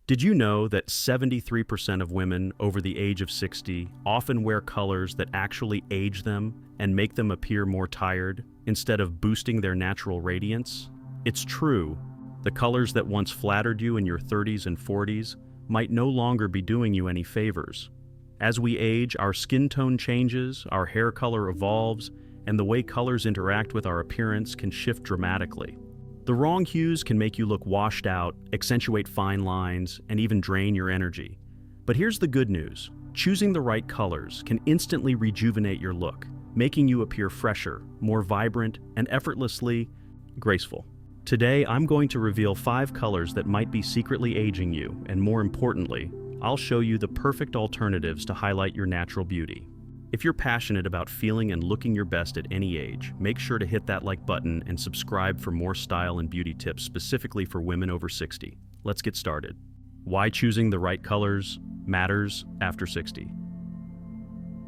Did you know that 73% of women over the age of 60 often wear colors that actually age them and make them appear more tired instead of boosting their natural radiance? It's true. The colors that once flattered you in your 30s and 40s might no longer be doing you any favors. As we age, our skin tone changes, our hair color evolves, and the way colors interact with our appearance can shift dramatically. The wrong hues can make you look washed out, accentuate fine lines, and even drain your energy. But here's the good news. Choosing the right colors can instantly rejuvenate your look, making you appear fresher, more vibrant, and effortlessly graceful. Today, I'm going to reveal 5 colors that might be secretly aging you, and more importantly, I'll show you the perfect alternatives to highlight your natural beauty. If you're passionate about feeling and looking your best at any age, make sure to hit that like button and subscribe for more style and beauty tips specifically for women over 60. Let's get started. Why choosing the right colors matters after 60.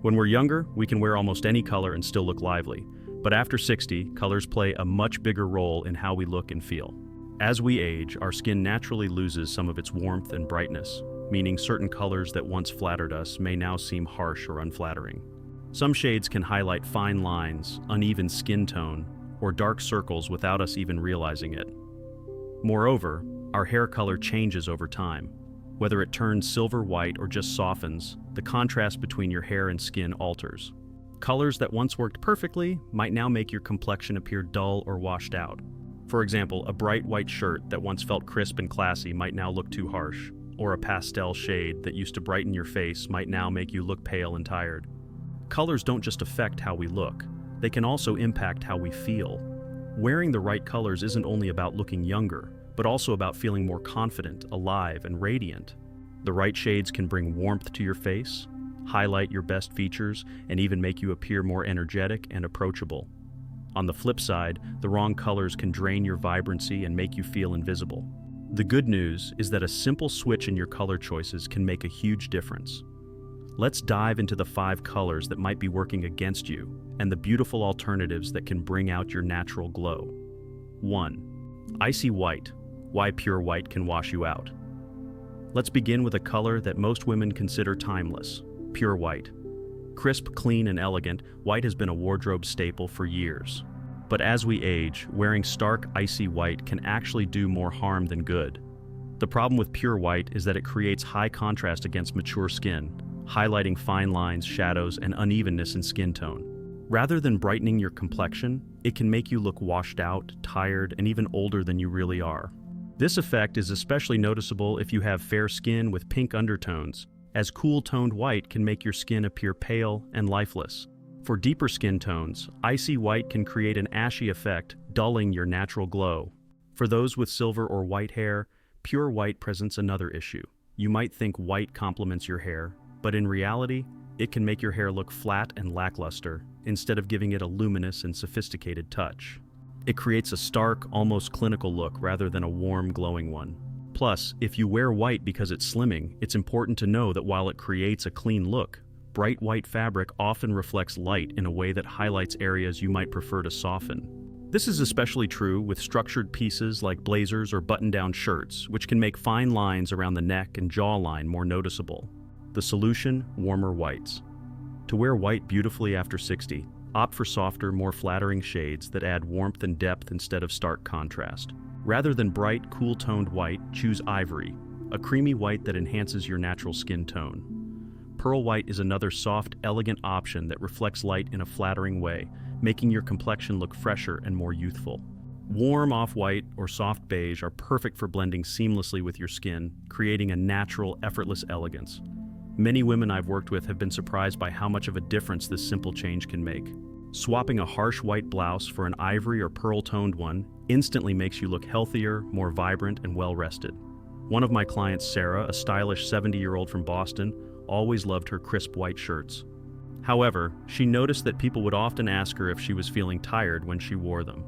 When we're younger, we can wear almost any color and still look lively. But after 60, colors play a much bigger role in how we look and feel. As we age, our skin naturally loses some of its warmth and brightness, meaning certain colors that once flattered us may now seem harsh or unflattering. Some shades can highlight fine lines, uneven skin tone, or dark circles without us even realizing it. Moreover, our hair color changes over time. Whether it turns silver white or just softens, the contrast between your hair and skin alters. Colors that once worked perfectly might now make your complexion appear dull or washed out. For example, a bright white shirt that once felt crisp and classy might now look too harsh, or a pastel shade that used to brighten your face might now make you look pale and tired. Colors don't just affect how we look, they can also impact how we feel. Wearing the right colors isn't only about looking younger, but also about feeling more confident, alive, and radiant. The right shades can bring warmth to your face, highlight your best features, and even make you appear more energetic and approachable. On the flip side, the wrong colors can drain your vibrancy and make you feel invisible. The good news is that a simple switch in your color choices can make a huge difference. Let's dive into the 5 colors that might be working against you and the beautiful alternatives that can bring out your natural glow. 1. Icy white. Why pure white can wash you out. Let's begin with a color that most women consider timeless, pure white. Crisp, clean, and elegant, white has been a wardrobe staple for years. But as we age, wearing stark, icy white can actually do more harm than good. The problem with pure white is that it creates high contrast against mature skin, highlighting fine lines, shadows, and unevenness in skin tone. Rather than brightening your complexion, it can make you look washed out, tired, and even older than you really are. This effect is especially noticeable if you have fair skin with pink undertones, as cool-toned white can make your skin appear pale and lifeless. For deeper skin tones, icy white can create an ashy effect, dulling your natural glow. For those with silver or white hair, pure white presents another issue. You might think white complements your hair, but in reality, it can make your hair look flat and lackluster, instead of giving it a luminous and sophisticated touch. It creates a stark, almost clinical look rather than a warm, glowing one. Plus, if you wear white because it's slimming, it's important to know that while it creates a clean look, bright white fabric often reflects light in a way that highlights areas you might prefer to soften. This is especially true with structured pieces like blazers or button-down shirts, which can make fine lines around the neck and jawline more noticeable. The solution: warmer whites. To wear white beautifully after 60, opt for softer, more flattering shades that add warmth and depth instead of stark contrast. Rather than bright, cool-toned white, choose ivory, a creamy white that enhances your natural skin tone. Pearl white is another soft, elegant option that reflects light in a flattering way, making your complexion look fresher and more youthful. Warm off-white or soft beige are perfect for blending seamlessly with your skin, creating a natural, effortless elegance. Many women I've worked with have been surprised by how much of a difference this simple change can make. Swapping a harsh white blouse for an ivory or pearl-toned one instantly makes you look healthier, more vibrant, and well-rested. One of my clients, Sarah, a stylish 70-year-old from Boston, always loved her crisp white shirts. However, she noticed that people would often ask her if she was feeling tired when she wore them.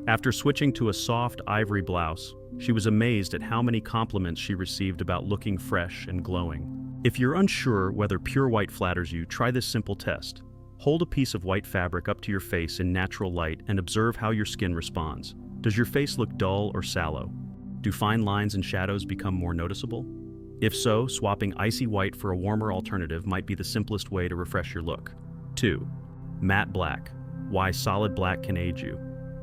After switching to a soft ivory blouse, she was amazed at how many compliments she received about looking fresh and glowing. If you're unsure whether pure white flatters you, try this simple test. Hold a piece of white fabric up to your face in natural light and observe how your skin responds. Does your face look dull or sallow? Do fine lines and shadows become more noticeable? If so, swapping icy white for a warmer alternative might be the simplest way to refresh your look. 2. Matte black. Why solid black can age you.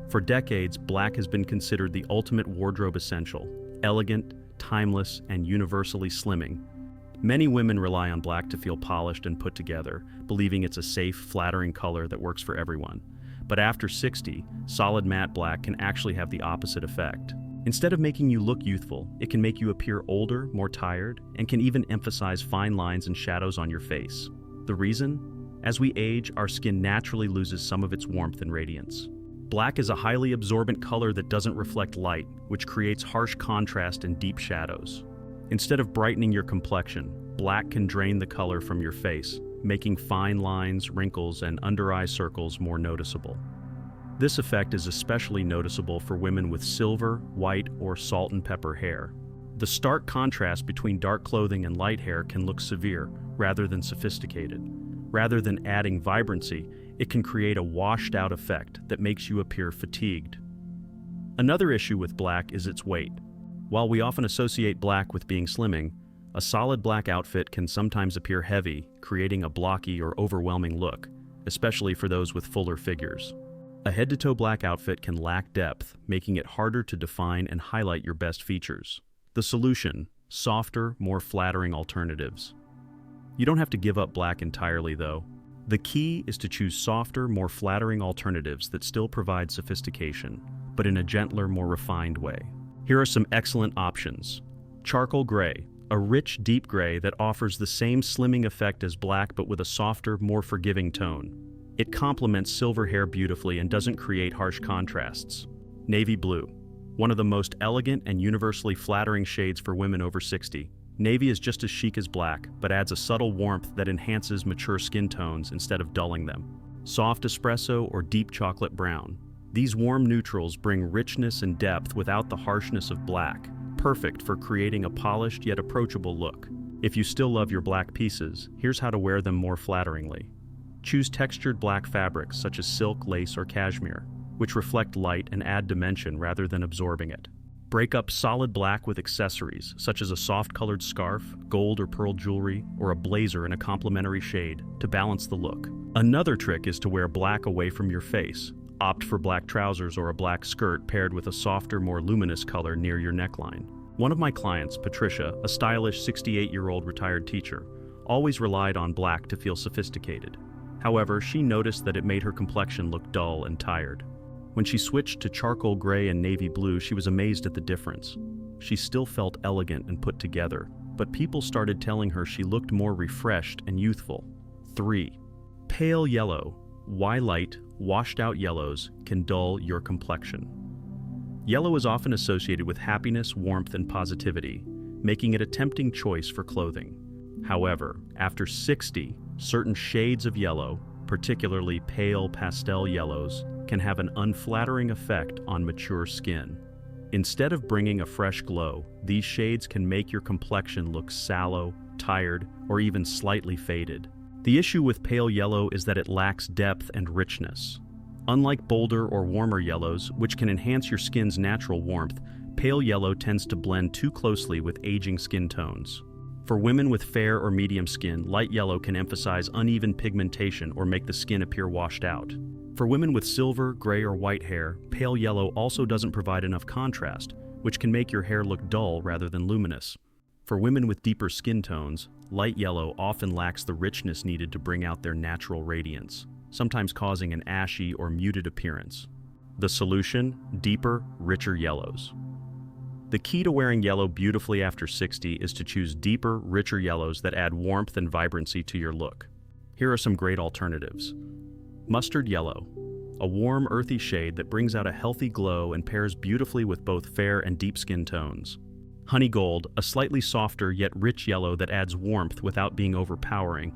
For decades, black has been considered the ultimate wardrobe essential, elegant, timeless, and universally slimming. Many women rely on black to feel polished and put together, believing it's a safe, flattering color that works for everyone. But after 60, solid matte black can actually have the opposite effect. Instead of making you look youthful, it can make you appear older, more tired, and can even emphasize fine lines and shadows on your face. The reason? As we age, our skin naturally loses some of its warmth and radiance. Black is a highly absorbent color that doesn't reflect light, which creates harsh contrast and deep shadows. Instead of brightening your complexion, black can drain the color from your face, making fine lines, wrinkles, and under-eye circles more noticeable. This effect is especially noticeable for women with silver, white, or salt and pepper hair. The stark contrast between dark clothing and light hair can look severe, rather than sophisticated. Rather than adding vibrancy, it can create a washed-out effect that makes you appear fatigued. Another issue with black is its weight. While we often associate black with being slimming, a solid black outfit can sometimes appear heavy, creating a blocky or overwhelming look, especially for those with fuller figures. A head-to-toe black outfit can lack depth, making it harder to define and highlight your best features. The solution: softer, more flattering alternatives. You don't have to give up black entirely, though. The key is to choose softer, more flattering alternatives that still provide sophistication, but in a gentler, more refined way. Here are some excellent options. Charcoal gray, a rich, deep gray that offers the same slimming effect as black but with a softer, more forgiving tone. It complements silver hair beautifully and doesn't create harsh contrasts. Navy blue, one of the most elegant and universally flattering shades for women over 60. Navy is just as chic as black, but adds a subtle warmth that enhances mature skin tones instead of dulling them. Soft espresso or deep chocolate brown. These warm neutrals bring richness and depth without the harshness of black, perfect for creating a polished yet approachable look. If you still love your black pieces, here's how to wear them more flatteringly. Choose textured black fabrics such as silk, lace, or cashmere, which reflect light and add dimension rather than absorbing it. Break up solid black with accessories, such as a soft-colored scarf, gold or pearl jewelry, or a blazer in a complementary shade, to balance the look. Another trick is to wear black away from your face. Opt for black trousers or a black skirt paired with a softer, more luminous color near your neckline. One of my clients, Patricia, a stylish 68-year-old retired teacher, always relied on black to feel sophisticated. However, she noticed that it made her complexion look dull and tired. When she switched to charcoal gray and navy blue, she was amazed at the difference. She still felt elegant and put together, but people started telling her she looked more refreshed and youthful. 3. Pale yellow. Why light, washed-out yellows can dull your complexion. Yellow is often associated with happiness, warmth, and positivity, making it a tempting choice for clothing. However, after 60, certain shades of yellow, particularly pale pastel yellows, can have an unflattering effect on mature skin. Instead of bringing a fresh glow, these shades can make your complexion look sallow, tired, or even slightly faded. The issue with pale yellow is that it lacks depth and richness. Unlike bolder or warmer yellows, which can enhance your skin's natural warmth, pale yellow tends to blend too closely with aging skin tones. For women with fair or medium skin, light yellow can emphasize uneven pigmentation or make the skin appear washed out. For women with silver, gray, or white hair, pale yellow also doesn't provide enough contrast, which can make your hair look dull rather than luminous. For women with deeper skin tones, light yellow often lacks the richness needed to bring out their natural radiance, sometimes causing an ashy or muted appearance. The solution: deeper, richer yellows. The key to wearing yellow beautifully after 60 is to choose deeper, richer yellows that add warmth and vibrancy to your look. Here are some great alternatives. Mustard yellow, a warm, earthy shade that brings out a healthy glow and pairs beautifully with both fair and deep skin tones. Honey gold, a slightly softer yet rich yellow that adds warmth without being overpowering.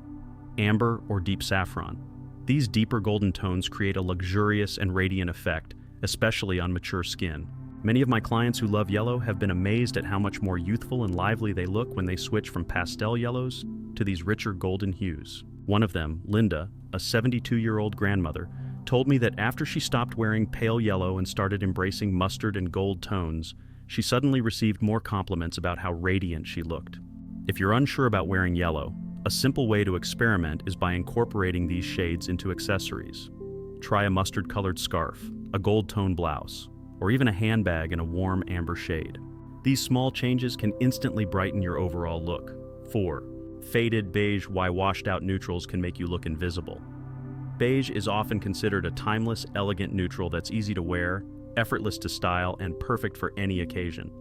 Amber or deep saffron. These deeper golden tones create a luxurious and radiant effect, especially on mature skin. Many of my clients who love yellow have been amazed at how much more youthful and lively they look when they switch from pastel yellows to these richer golden hues. One of them, Linda, a 72-year-old grandmother, told me that after she stopped wearing pale yellow and started embracing mustard and gold tones, she suddenly received more compliments about how radiant she looked. If you're unsure about wearing yellow, a simple way to experiment is by incorporating these shades into accessories. Try a mustard-colored scarf, a gold-tone blouse, or even a handbag in a warm amber shade. These small changes can instantly brighten your overall look. 4. Faded beige. Why washed-out neutrals can make you look invisible. Beige is often considered a timeless, elegant neutral that's easy to wear, effortless to style, and perfect for any occasion.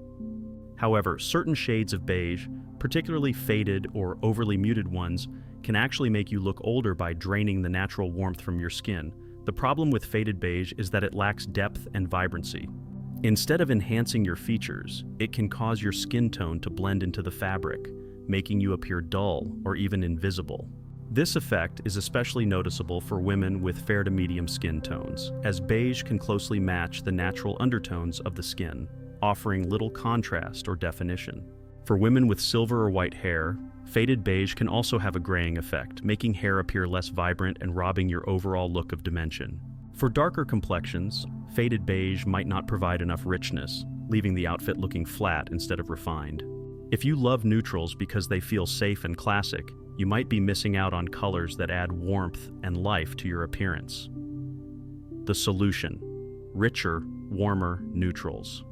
However, certain shades of beige, particularly faded or overly muted ones, can actually make you look older by draining the natural warmth from your skin. The problem with faded beige is that it lacks depth and vibrancy. Instead of enhancing your features, it can cause your skin tone to blend into the fabric, making you appear dull or even invisible. This effect is especially noticeable for women with fair to medium skin tones, as beige can closely match the natural undertones of the skin, offering little contrast or definition. For women with silver or white hair, faded beige can also have a graying effect, making hair appear less vibrant and robbing your overall look of dimension. For darker complexions, faded beige might not provide enough richness, leaving the outfit looking flat instead of refined. If you love neutrals because they feel safe and classic, you might be missing out on colors that add warmth and life to your appearance. The solution: richer, warmer neutrals.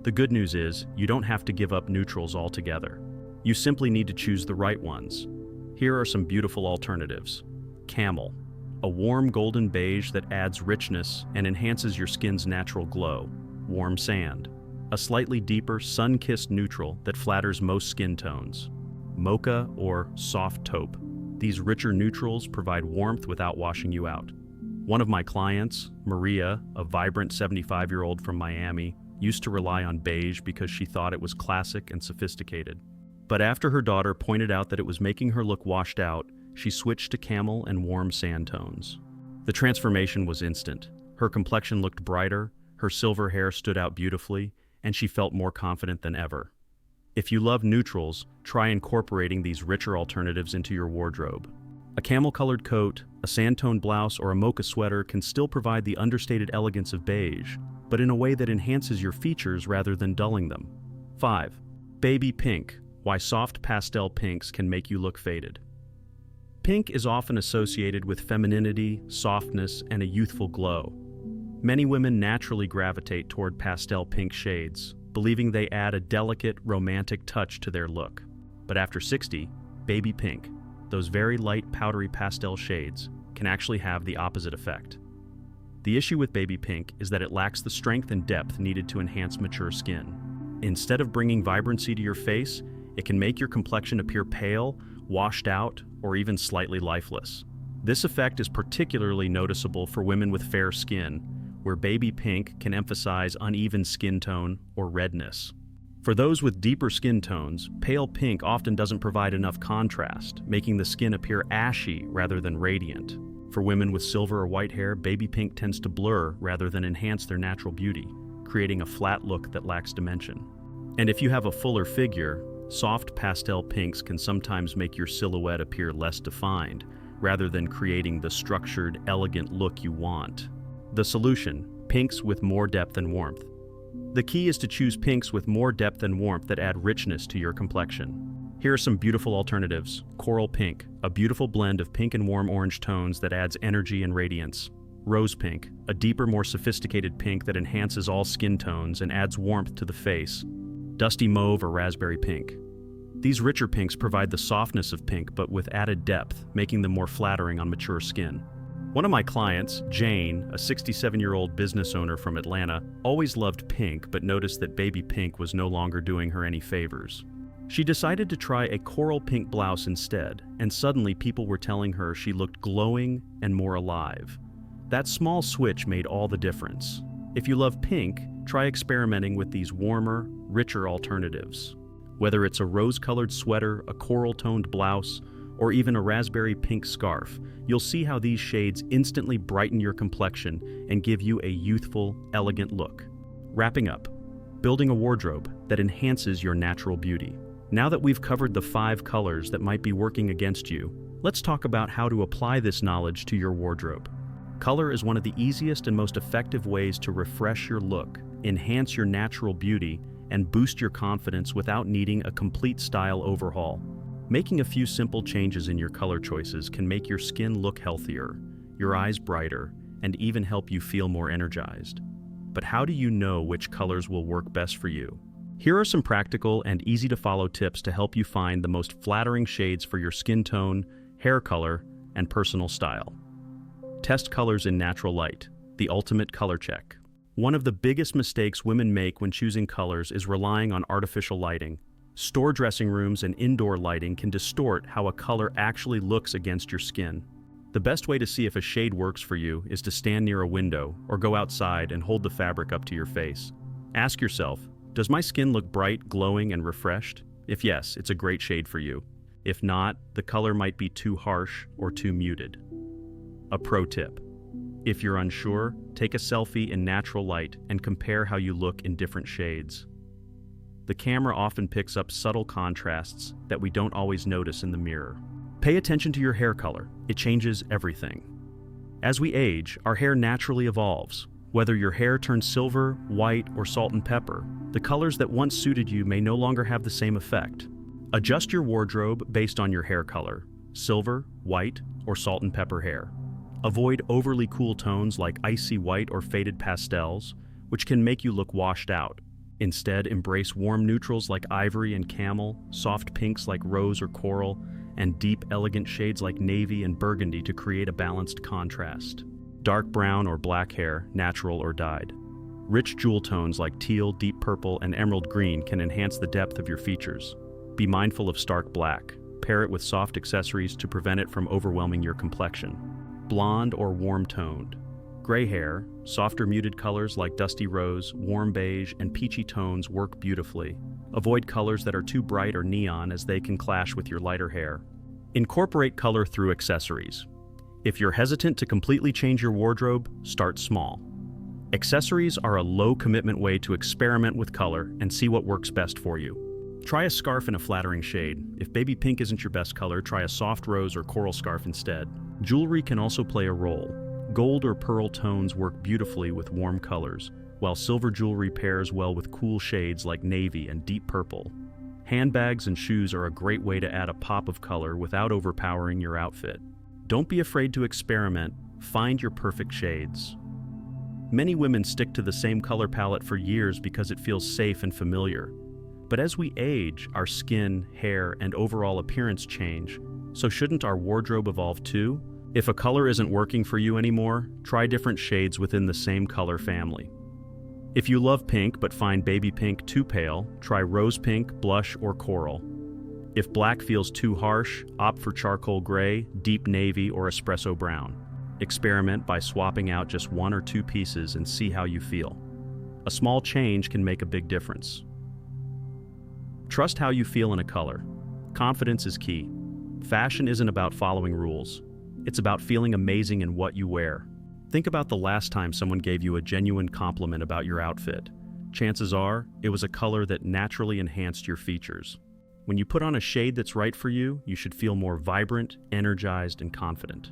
The good news is, you don't have to give up neutrals altogether. You simply need to choose the right ones. Here are some beautiful alternatives. Camel, a warm golden beige that adds richness and enhances your skin's natural glow. Warm sand, a slightly deeper, sun-kissed neutral that flatters most skin tones. Mocha or soft taupe. These richer neutrals provide warmth without washing you out. One of my clients, Maria, a vibrant 75-year-old from Miami, used to rely on beige because she thought it was classic and sophisticated. But after her daughter pointed out that it was making her look washed out, she switched to camel and warm sand tones. The transformation was instant. Her complexion looked brighter, her silver hair stood out beautifully, and she felt more confident than ever. If you love neutrals, try incorporating these richer alternatives into your wardrobe. A camel-colored coat, a sand-toned blouse, or a mocha sweater can still provide the understated elegance of beige, but in a way that enhances your features rather than dulling them. 5. Baby pink. Why soft pastel pinks can make you look faded. Pink is often associated with femininity, softness, and a youthful glow. Many women naturally gravitate toward pastel pink shades, believing they add a delicate, romantic touch to their look. But after 60, baby pink, those very light, powdery pastel shades, can actually have the opposite effect. The issue with baby pink is that it lacks the strength and depth needed to enhance mature skin. Instead of bringing vibrancy to your face, it can make your complexion appear pale, washed out, or even slightly lifeless. This effect is particularly noticeable for women with fair skin, where baby pink can emphasize uneven skin tone or redness. For those with deeper skin tones, pale pink often doesn't provide enough contrast, making the skin appear ashy rather than radiant. For women with silver or white hair, baby pink tends to blur rather than enhance their natural beauty, creating a flat look that lacks dimension. And if you have a fuller figure, soft pastel pinks can sometimes make your silhouette appear less defined, rather than creating the structured, elegant look you want. The solution: pinks with more depth and warmth. The key is to choose pinks with more depth and warmth that add richness to your complexion. Here are some beautiful alternatives. Coral pink, a beautiful blend of pink and warm orange tones that adds energy and radiance. Rose pink, a deeper, more sophisticated pink that enhances all skin tones and adds warmth to the face. Dusty mauve or raspberry pink. These richer pinks provide the softness of pink but with added depth, making them more flattering on mature skin. One of my clients, Jane, a 67-year-old business owner from Atlanta, always loved pink but noticed that baby pink was no longer doing her any favors. She decided to try a coral pink blouse instead, and suddenly people were telling her she looked glowing and more alive. That small switch made all the difference. If you love pink, try experimenting with these warmer, richer alternatives. Whether it's a rose-colored sweater, a coral-toned blouse, or even a raspberry pink scarf, you'll see how these shades instantly brighten your complexion and give you a youthful, elegant look. Wrapping up, building a wardrobe that enhances your natural beauty. Now that we've covered the 5 colors that might be working against you, let's talk about how to apply this knowledge to your wardrobe. Color is one of the easiest and most effective ways to refresh your look, enhance your natural beauty, and boost your confidence without needing a complete style overhaul. Making a few simple changes in your color choices can make your skin look healthier, your eyes brighter, and even help you feel more energized. But how do you know which colors will work best for you? Here are some practical and easy-to-follow tips to help you find the most flattering shades for your skin tone, hair color, and personal style. Test colors in natural light, the ultimate color check. One of the biggest mistakes women make when choosing colors is relying on artificial lighting. Store dressing rooms and indoor lighting can distort how a color actually looks against your skin. The best way to see if a shade works for you is to stand near a window or go outside and hold the fabric up to your face. Ask yourself, does my skin look bright, glowing, and refreshed? If yes, it's a great shade for you. If not, the color might be too harsh or too muted. A pro tip: if you're unsure, take a selfie in natural light and compare how you look in different shades. The camera often picks up subtle contrasts that we don't always notice in the mirror. Pay attention to your hair color. It changes everything. As we age, our hair naturally evolves. Whether your hair turns silver, white, or salt and pepper, the colors that once suited you may no longer have the same effect. Adjust your wardrobe based on your hair color: silver, white, or salt and pepper hair. Avoid overly cool tones like icy white or faded pastels, which can make you look washed out. Instead, embrace warm neutrals like ivory and camel, soft pinks like rose or coral, and deep, elegant shades like navy and burgundy to create a balanced contrast. Dark brown or black hair, natural or dyed. Rich jewel tones like teal, deep purple, and emerald green can enhance the depth of your features. Be mindful of stark black. Pair it with soft accessories to prevent it from overwhelming your complexion. Blonde or warm-toned. Gray hair, softer muted colors like dusty rose, warm beige, and peachy tones work beautifully. Avoid colors that are too bright or neon as they can clash with your lighter hair. Incorporate color through accessories. If you're hesitant to completely change your wardrobe, start small. Accessories are a low-commitment way to experiment with color and see what works best for you. Try a scarf in a flattering shade. If baby pink isn't your best color, try a soft rose or coral scarf instead. Jewelry can also play a role. Gold or pearl tones work beautifully with warm colors, while silver jewelry pairs well with cool shades like navy and deep purple. Handbags and shoes are a great way to add a pop of color without overpowering your outfit. Don't be afraid to experiment. Find your perfect shades. Many women stick to the same color palette for years because it feels safe and familiar. But as we age, our skin, hair, and overall appearance change. So shouldn't our wardrobe evolve too? If a color isn't working for you anymore, try different shades within the same color family. If you love pink but find baby pink too pale, try rose pink, blush, or coral. If black feels too harsh, opt for charcoal gray, deep navy, or espresso brown. Experiment by swapping out just one or two pieces and see how you feel. A small change can make a big difference. Trust how you feel in a color. Confidence is key. Fashion isn't about following rules. It's about feeling amazing in what you wear. Think about the last time someone gave you a genuine compliment about your outfit. Chances are, it was a color that naturally enhanced your features. When you put on a shade that's right for you, you should feel more vibrant, energized, and confident.